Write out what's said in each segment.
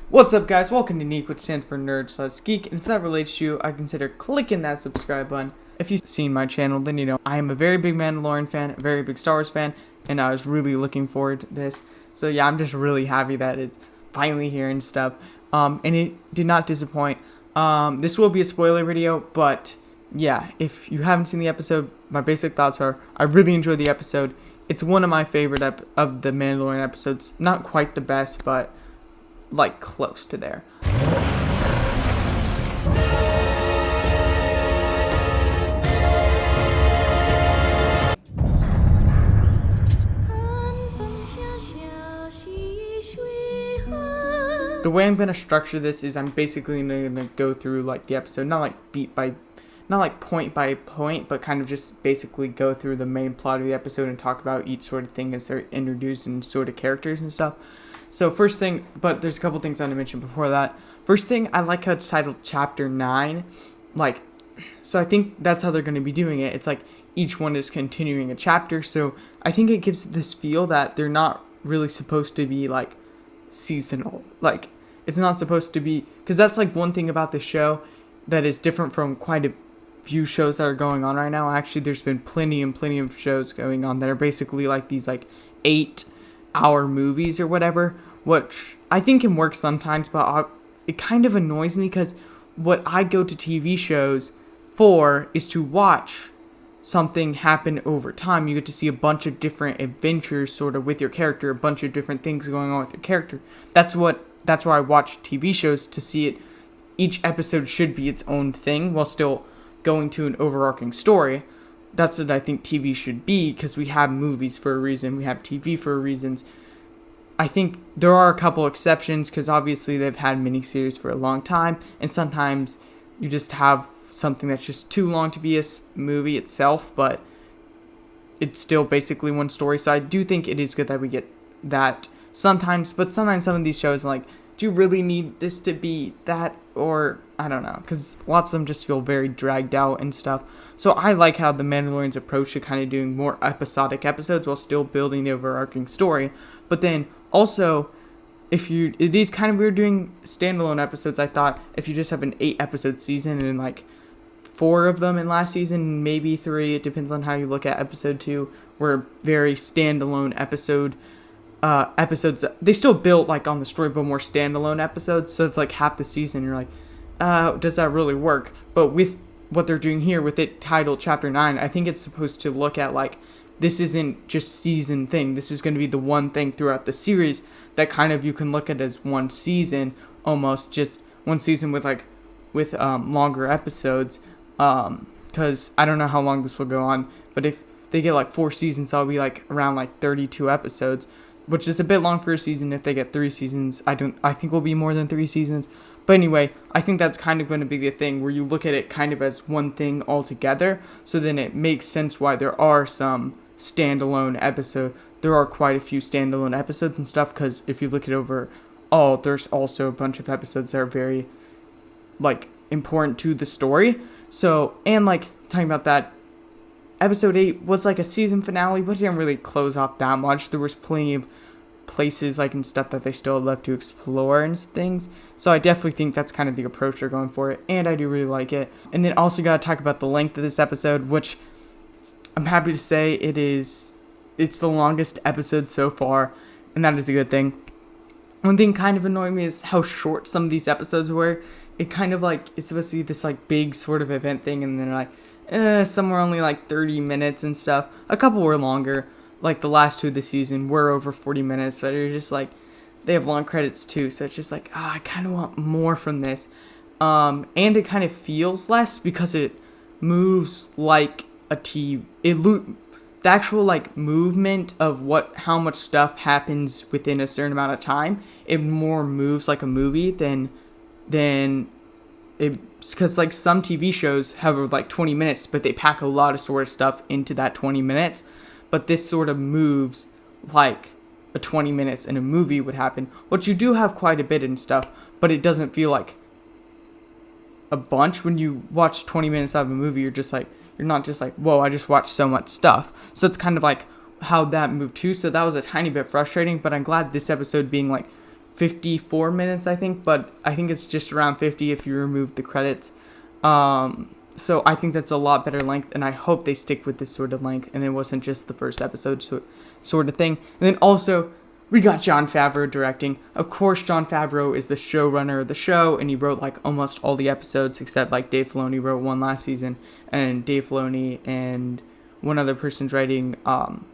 What's up, guys? Welcome to Neek, which stands for Nerd/Geek, and if that relates to you, I consider clicking that subscribe button. If you've seen my channel, then you know I am a very big Mandalorian fan, a very big Star Wars fan, and I was really looking forward to this. So yeah, I'm just really happy that it's finally here and stuff. And it did not disappoint. This will be a spoiler video, but yeah, if you haven't seen the episode, my basic thoughts are I really enjoyed the episode. It's one of my favorite of the Mandalorian episodes. Not quite the best, but like close to there. The way I'm going to structure this is I'm basically going to go through like the episode, not like point by point, but kind of just basically go through the main plot of the episode and talk about each sort of thing as they're introduced and sort of characters and stuff. So first thing, but there's a couple things I want to mention before that. First thing, I like how it's titled Chapter 9. So I think that's how they're going to be doing it. It's like each one is continuing a chapter. So I think it gives this feel that they're not really supposed to be like seasonal. Like it's not supposed to be, because that's like one thing about the show that is different from quite a few shows that are going on right now. Actually, there's been plenty of shows going on that are basically like these like 8-hour movies or whatever, which I think can work sometimes, but it kind of annoys me because what I go to TV shows for is to watch something happen over time. You get to see a bunch of different adventures sort of with your character, a bunch of different things going on with your character. That's why I watch TV shows, to see it. Each episode should be its own thing while still going to an overarching story. That's what I think TV should be, because we have movies for a reason. We have TV for reasons. I think there are a couple exceptions, because obviously they've had miniseries for a long time, and sometimes you just have something that's just too long to be a movie itself, but it's still basically one story. So I do think it is good that we get that sometimes, but sometimes some of these shows are like, do you really need this to be that? Or I don't know, because lots of them just feel very dragged out and stuff. So I like how the Mandalorian's approach to kind of doing more episodic episodes while still building the overarching story. But then also, it is kind of weird doing standalone episodes. I thought if you just have an 8-episode season and like 4 of them in last season, maybe 3, it depends on how you look at episode 2, were very standalone episodes. They still built like on the story, but more standalone episodes. So it's like half the season. You're like, does that really work? But with what they're doing here with it titled Chapter 9, I think it's supposed to look at like, this isn't just season thing. This is going to be the one thing throughout the series that kind of you can look at as one season, almost just one season with longer episodes. Because I don't know how long this will go on, but if they get like 4 seasons, that'll be like around like 32 episodes, which is a bit long for a season. If they get 3 seasons, I think will be more than 3 seasons. But anyway, I think that's kind of going to be the thing where you look at it kind of as one thing altogether. So then it makes sense why there are some standalone episodes. There are quite a few standalone episodes and stuff, because if you look it overall, there's also a bunch of episodes that are very like important to the story. So, and like talking about that, episode 8 was like a season finale, but it didn't really close off that much. There was plenty of places like and stuff that they still love to explore and things. So I definitely think that's kind of the approach they're going for it, and I do really like it. And then also got to talk about the length of this episode, which I'm happy to say it's the longest episode so far, and that is a good thing. One thing kind of annoying me is how short some of these episodes were. It kind of like, it's supposed to be this like big sort of event thing, and then like some were only like 30 minutes and stuff. A couple were longer, like the last 2 of the season were over 40 minutes, but you're just like, they have long credits too, so it's just like, I kind of want more from this. And it kind of feels less because it moves like a TV. The actual like movement of how much stuff happens within a certain amount of time, it more moves like a movie than it's because like some TV shows have like 20 minutes, but they pack a lot of sort of stuff into that 20 minutes. But this sort of moves like a 20 minutes in a movie would happen, which you do have quite a bit and stuff, but it doesn't feel like a bunch. When you watch 20 minutes out of a movie, you're not just like, whoa, I just watched so much stuff. So it's kind of like how that moved too. So that was a tiny bit frustrating, but I'm glad this episode being like 54 minutes, I think, but I think it's just around 50 if you remove the credits. So I think that's a lot better length, and I hope they stick with this sort of length, and it wasn't just the first episode sort of thing. And then also, we got Jon Favreau directing. Of course, Jon Favreau is the showrunner of the show, and he wrote like almost all the episodes, except like Dave Filoni wrote one last season, and Dave Filoni and one other person's writing an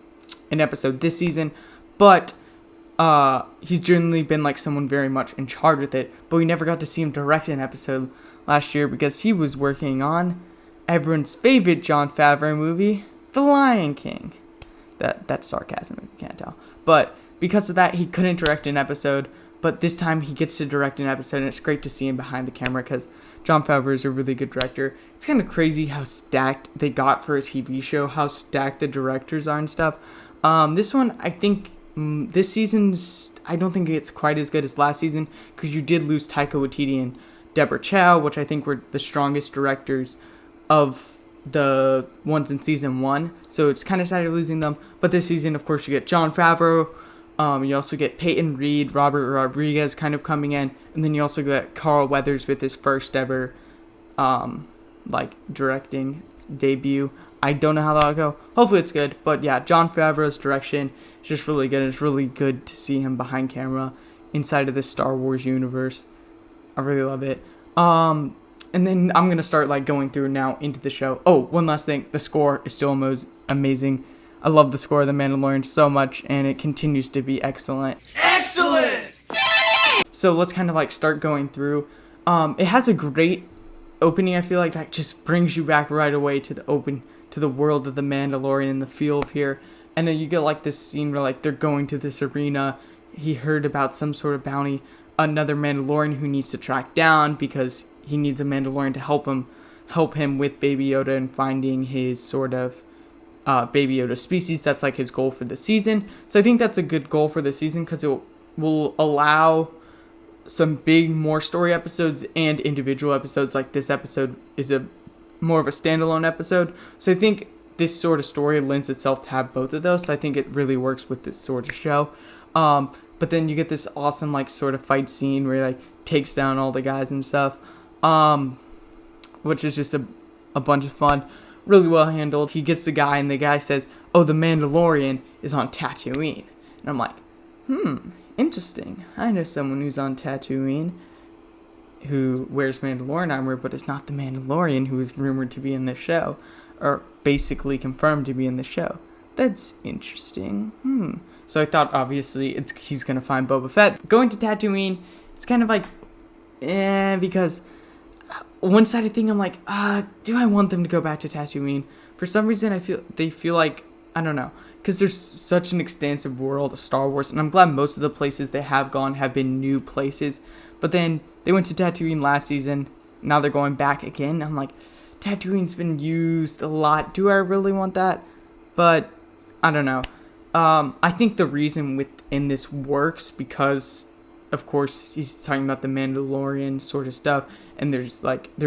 episode this season. But he's generally been like someone very much in charge with it, but we never got to see him direct an episode last year because he was working on everyone's favorite Jon Favreau movie, The Lion King. That's sarcasm if you can't tell. But because of that, he couldn't direct an episode, but this time he gets to direct an episode, and it's great to see him behind the camera because Jon Favreau is a really good director. It's kind of crazy how stacked they got for a TV show, how stacked the directors are and stuff. This one, I think, this season's, I don't think it's quite as good as last season because you did lose Taika Waititi and Deborah Chow, which I think were the strongest directors of the ones in season 1. So it's kind of sad losing them. But this season, of course, you get Jon Favreau. You also get Peyton Reed, Robert Rodriguez kind of coming in. And then you also get Carl Weathers with his first ever directing debut. I don't know how that'll go. Hopefully it's good. But yeah, Jon Favreau's direction is just really good. It's really good to see him behind camera inside of this Star Wars universe. I really love it. And then I'm going to start going through now into the show. Oh, one last thing. The score is still amazing. I love the score of The Mandalorian so much, and it continues to be excellent. Excellent! So let's kind of start going through. It has a great opening, I feel like, that just brings you back right away to the world of The Mandalorian and the feel of here. And then you get this scene where they're going to this arena. He heard about some sort of bounty, another Mandalorian who needs to track down because he needs a Mandalorian to help him with Baby Yoda and finding his sort of Baby Yoda species. That's his goal for the season. So I think that's a good goal for the season because it will allow some big more story episodes and individual episodes. This episode is more of a standalone episode. So I think this sort of story lends itself to have both of those. So I think it really works with this sort of show. But then you get this awesome sort of fight scene where he takes down all the guys and stuff, which is just a bunch of fun, really well handled. He gets the guy, and the guy says, "Oh, the Mandalorian is on Tatooine," and I'm like, interesting. I know someone who's on Tatooine who wears Mandalorian armor, but it's not the Mandalorian who is rumored to be in the show, or basically confirmed to be in the show. That's interesting. So I thought, obviously, he's going to find Boba Fett. Going to Tatooine, it's kind of because one sided thing, I'm like, do I want them to go back to Tatooine? For some reason, they feel I don't know, because there's such an extensive world of Star Wars, and I'm glad most of the places they have gone have been new places. But then they went to Tatooine last season, now they're going back again. I'm like, Tatooine's been used a lot. Do I really want that? But I don't know. I think the reason within this works because, of course, he's talking about the Mandalorian sort of stuff, and there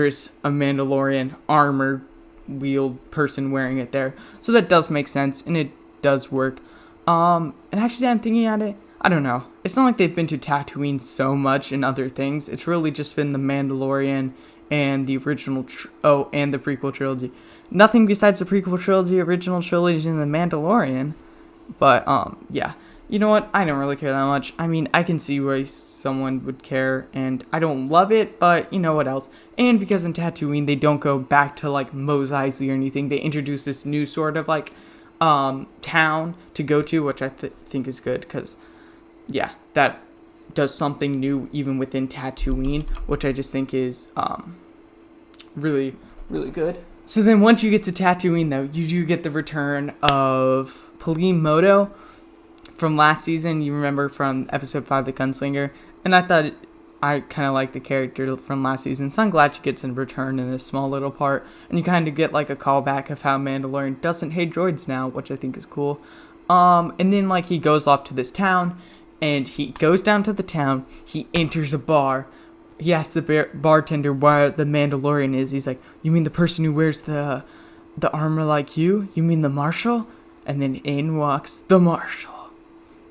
is a Mandalorian armor wield person wearing it there, so that does make sense and it does work. And actually, I'm thinking at it, I don't know. It's not like they've been to Tatooine so much and other things. It's really just been the Mandalorian and the original, and the prequel trilogy. Nothing besides the prequel trilogy, original trilogy, and the Mandalorian. But, yeah. You know what? I don't really care that much. I mean, I can see why someone would care, and I don't love it, but you know what else? And because in Tatooine, they don't go back to, Mos Eisley or anything. They introduce this new sort of, town to go to, which I think is good, because, yeah, that does something new even within Tatooine, which I just think is, really, really good. So then once you get to Tatooine, though, you do get the return of Pulimoto from last season. You remember from episode 5, The Gunslinger. And I thought I kind of liked the character from last season. So I'm glad she gets a return in this small little part. And you kind of get a callback of how Mandalorian doesn't hate droids now, which I think is cool. And then he goes off to this town. And he goes down to the town. He enters a bar. He asks the bartender where the Mandalorian is. He's like, "You mean the person who wears the armor like you? You mean the Marshal?" And then in walks the Marshal.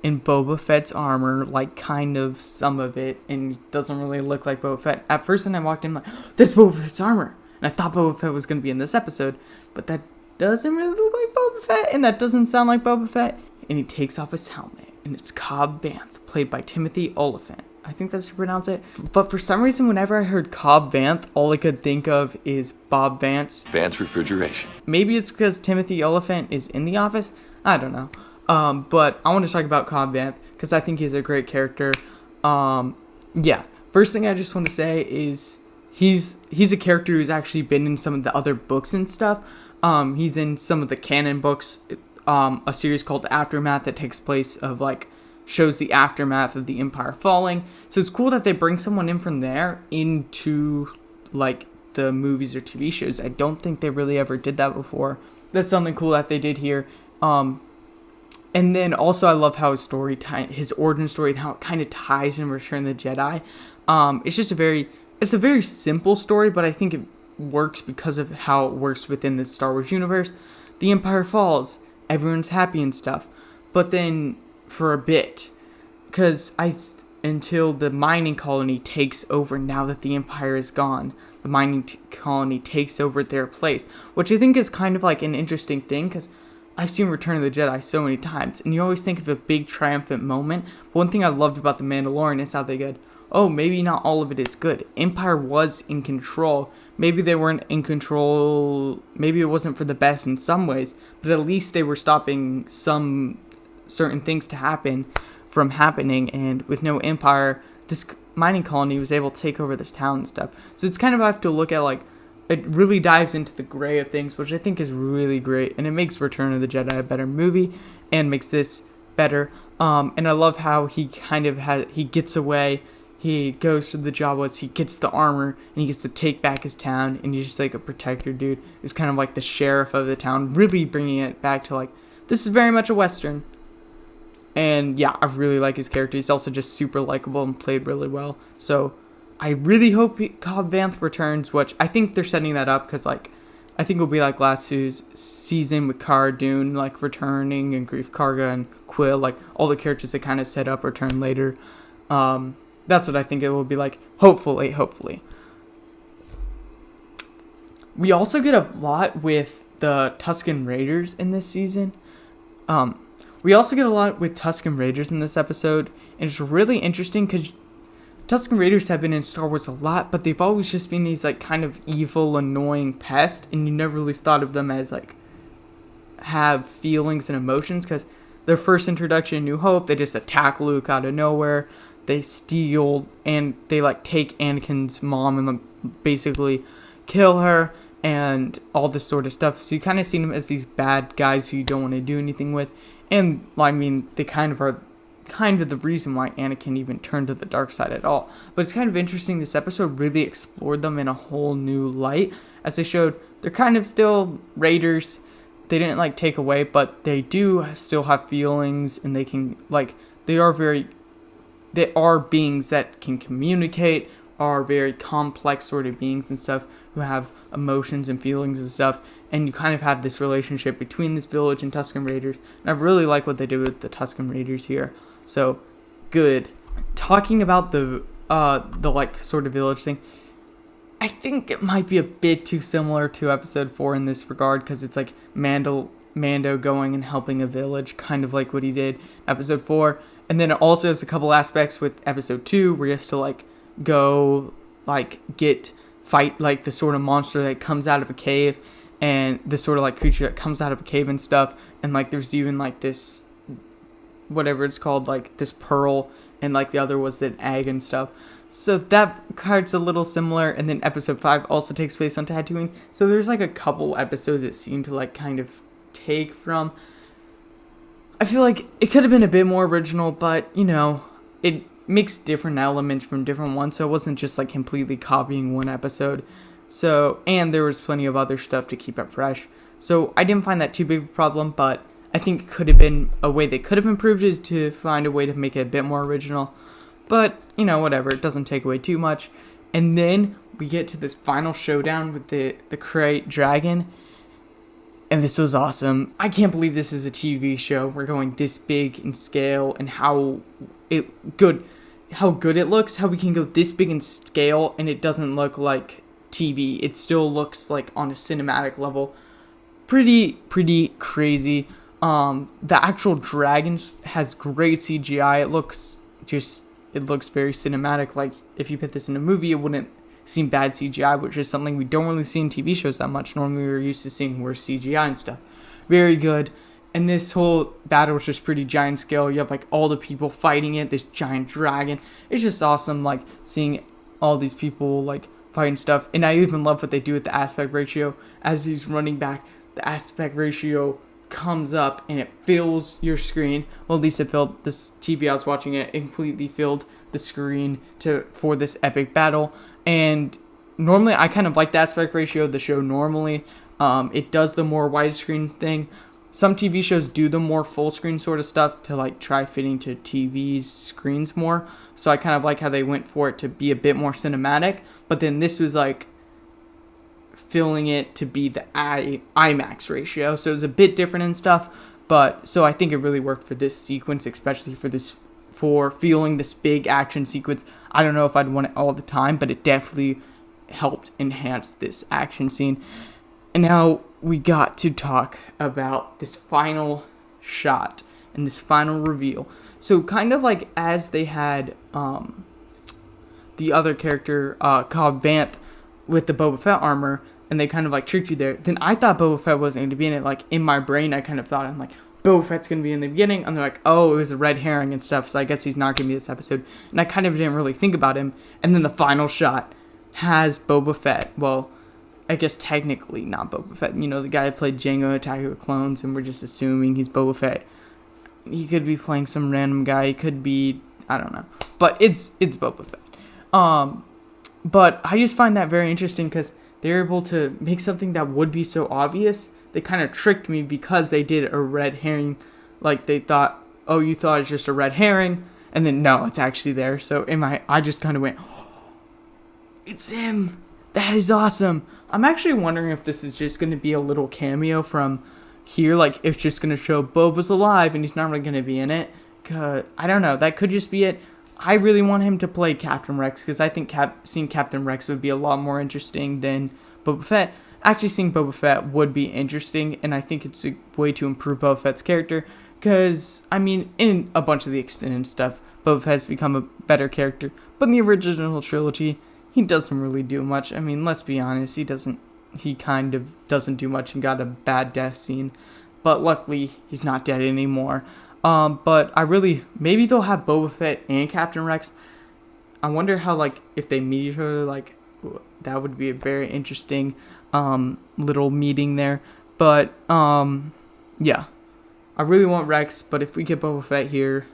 in Boba Fett's armor, like kind of some of it, and it doesn't really look like Boba Fett. At first when I walked in, I'm like, this Boba Fett's armor. And I thought Boba Fett was going to be in this episode, but that doesn't really look like Boba Fett, and that doesn't sound like Boba Fett. And he takes off his helmet, and it's Cobb Vanth, played by Timothy Olyphant. I think that's how you pronounce it. But for some reason, whenever I heard Cobb Vanth, all I could think of is Bob Vance. Vance Refrigeration. Maybe it's because Timothy Olyphant is in The Office. I don't know. But I want to talk about Cobb Vanth because I think he's a great character. Yeah. First thing I just want to say is he's a character who's actually been in some of the other books and stuff. He's in some of the canon books, a series called Aftermath that takes place of like shows the aftermath of the Empire falling. So it's cool that they bring someone in from there into like the movies or TV shows. I don't think they really ever did that before. That's something cool that they did here. And then also I love how his origin story and how it kind of ties in Return of the Jedi. It's a very simple story, but I think it works because of how it works within the Star Wars universe. The Empire falls, everyone's happy and stuff, but then for a bit, because until the mining colony takes over, now that the Empire is gone, the mining colony takes over their place, which I think is kind of like an interesting thing, because I've seen Return of the Jedi so many times, and you always think of a big triumphant moment. But one thing I loved about The Mandalorian is how they go, oh, maybe not all of it is good. Empire was in control. Maybe they weren't in control. Maybe it wasn't for the best in some ways, but at least they were stopping some certain things to happen from happening. And with no Empire, this mining colony was able to take over this town and stuff. So it's kind of, I have to look at like, it really dives into the gray of things, which I think is really great, and it makes Return of the Jedi a better movie and makes this better. And I love how he kind of he gets away, he goes to the Jawas, he gets the armor, and he gets to take back his town, and he's just like a protector dude. He's kind of like the sheriff of the town, really bringing it back to like, this is very much a Western. And yeah, I really like his character. He's also just super likable and played really well. So I really hope Cobb Vanth returns, which I think they're setting that up because, like, I think it'll be like last season with Cara Dune, like, returning, and Grief Karga and Quill, like, all the characters they kind of set up return later. That's what I think it will be like, hopefully. We also get a lot with the Tuscan Raiders in this season. We also get a lot with Tuscan Raiders in this episode, and it's really interesting because Tuscan Raiders have been in Star Wars a lot, but they've always just been these, like, kind of evil, annoying pests, and you never really thought of them as, like, have feelings and emotions, because their first introduction in New Hope, they just attack Luke out of nowhere, they steal, and they, like, take Anakin's mom and, like, basically kill her, and all this sort of stuff, so you kind of see them as these bad guys who you don't want to do anything with, and, I mean, they kind of are the reason why Anakin even turned to the dark side at all. But it's kind of interesting, this episode really explored them in a whole new light, as they showed they're kind of still Raiders. They didn't, like, take away, but they do still have feelings, and they can, like, they are beings that can communicate, are very complex sort of beings and stuff, who have emotions and feelings and stuff, and you kind of have this relationship between this village and Tuscan Raiders, and I really like what they did with the Tuscan Raiders here. So, good. Talking about the like, sort of village thing, I think it might be a bit too similar to episode 4 in this regard, because it's like Mando going and helping a village, kind of like what he did episode 4, and then it also has a couple aspects with episode 2, where he has to, like, go, like, fight, like, the sort of monster that comes out of a cave, and the sort of, like, creature that comes out of a cave and stuff, and, like, there's even, like, this, whatever it's called, like, this pearl, and, like, the other was the egg and stuff. So that card's a little similar, and then episode 5 also takes place on Tatooine. So there's, like, a couple episodes that seem to, like, kind of take from. I feel like it could have been a bit more original, but, you know, it mixed different elements from different ones, so it wasn't just, like, completely copying one episode. So, and there was plenty of other stuff to keep it fresh. So I didn't find that too big of a problem, but I think it could have been a way they could have improved is to find a way to make it a bit more original. But, you know, whatever. It doesn't take away too much. And then we get to this final showdown with the Krayt Dragon. And this was awesome. I can't believe this is a TV show. We're going this big in scale, and how good it looks. How we can go this big in scale and it doesn't look like TV. It still looks like on a cinematic level. Pretty crazy. The actual dragons has great CGI. It looks very cinematic. Like if you put this in a movie, it wouldn't seem bad CGI, which is something we don't really see in TV shows that much. Normally we're used to seeing worse CGI and stuff. Very good. And this whole battle was just pretty giant scale. You have like all the people fighting it, this giant dragon. It's just awesome, like seeing all these people like fighting stuff. And I even love what they do with the aspect ratio. As he's running back, the aspect ratio comes up and it fills your screen. Well, at least it filled this TV I was watching. It completely filled the screen for this epic battle. And normally I kind of like the aspect ratio of the show normally. It does the more widescreen thing. Some TV shows do the more full screen sort of stuff to like try fitting to TV's screens more. So I kind of like how they went for it to be a bit more cinematic. But then this was like filling it to be the IMAX ratio. So it was a bit different and stuff. But so I think it really worked for this sequence, especially for feeling this big action sequence. I don't know if I'd want it all the time, but it definitely helped enhance this action scene. And now we got to talk about this final shot and this final reveal. So kind of like as they had the other character called Vanth with the Boba Fett armor, and they kind of like tricked you there, then I thought Boba Fett wasn't going to be in it. Like in my brain, I kind of thought, I'm like, Boba Fett's going to be in the beginning, and they're like, oh, it was a red herring and stuff, so I guess he's not going to be this episode. And I kind of didn't really think about him. And then the final shot has Boba Fett. Well, I guess technically not Boba Fett. You know, the guy that played Jango Attack of the Clones, and we're just assuming he's Boba Fett. He could be playing some random guy. He could be, I don't know. But it's Boba Fett. But I just find that very interesting because they're able to make something that would be so obvious. They kind of tricked me because they did a red herring. Like they thought, oh, you thought it's just a red herring. And then no, it's actually there. So I just kind of went, oh, it's him. That is awesome. I'm actually wondering if this is just going to be a little cameo from here. Like it's just going to show Boba's alive and he's not really going to be in it. Cause I don't know. That could just be it. I really want him to play Captain Rex because I think seeing Captain Rex would be a lot more interesting than Boba Fett. Actually, seeing Boba Fett would be interesting, and I think it's a way to improve Boba Fett's character because, I mean, in a bunch of the extended stuff, Boba Fett's become a better character, but in the original trilogy, he doesn't really do much. I mean, let's be honest, he kind of doesn't do much and got a bad death scene, but luckily, he's not dead anymore. But maybe they'll have Boba Fett and Captain Rex. I wonder how, like, if they meet each other, like, that would be a very interesting, little meeting there. But, yeah. I really want Rex, but if we get Boba Fett here,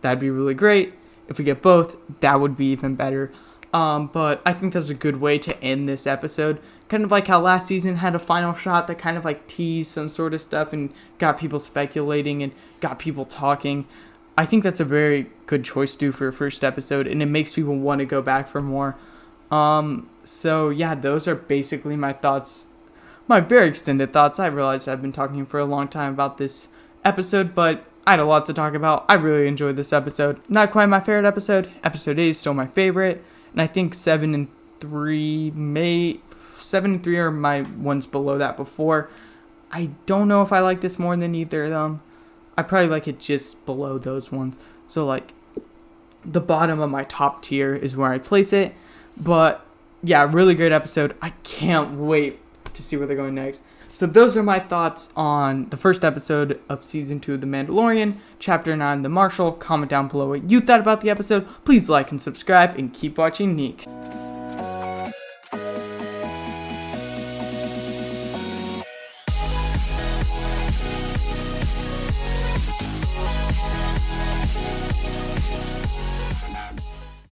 that'd be really great. If we get both, that would be even better. But I think that's a good way to end this episode. Kind of like how last season had a final shot that kind of like teased some sort of stuff and got people speculating and got people talking. I think that's a very good choice to do for a first episode, and it makes people want to go back for more. So yeah, those are basically my thoughts, my very extended thoughts. I realized I've been talking for a long time about this episode, but I had a lot to talk about. I really enjoyed this episode. Not quite my favorite episode. Episode 8 is still my favorite. And I think 7 and 3 are my ones below that before. I don't know if I like this more than either of them. I probably like it just below those ones. So like the bottom of my top tier is where I place it. But yeah, really great episode. I can't wait to see where they're going next. So those are my thoughts on the first episode of Season 2 of The Mandalorian, Chapter 9, The Marshal. Comment down below what you thought about the episode. Please like and subscribe, and keep watching Neek.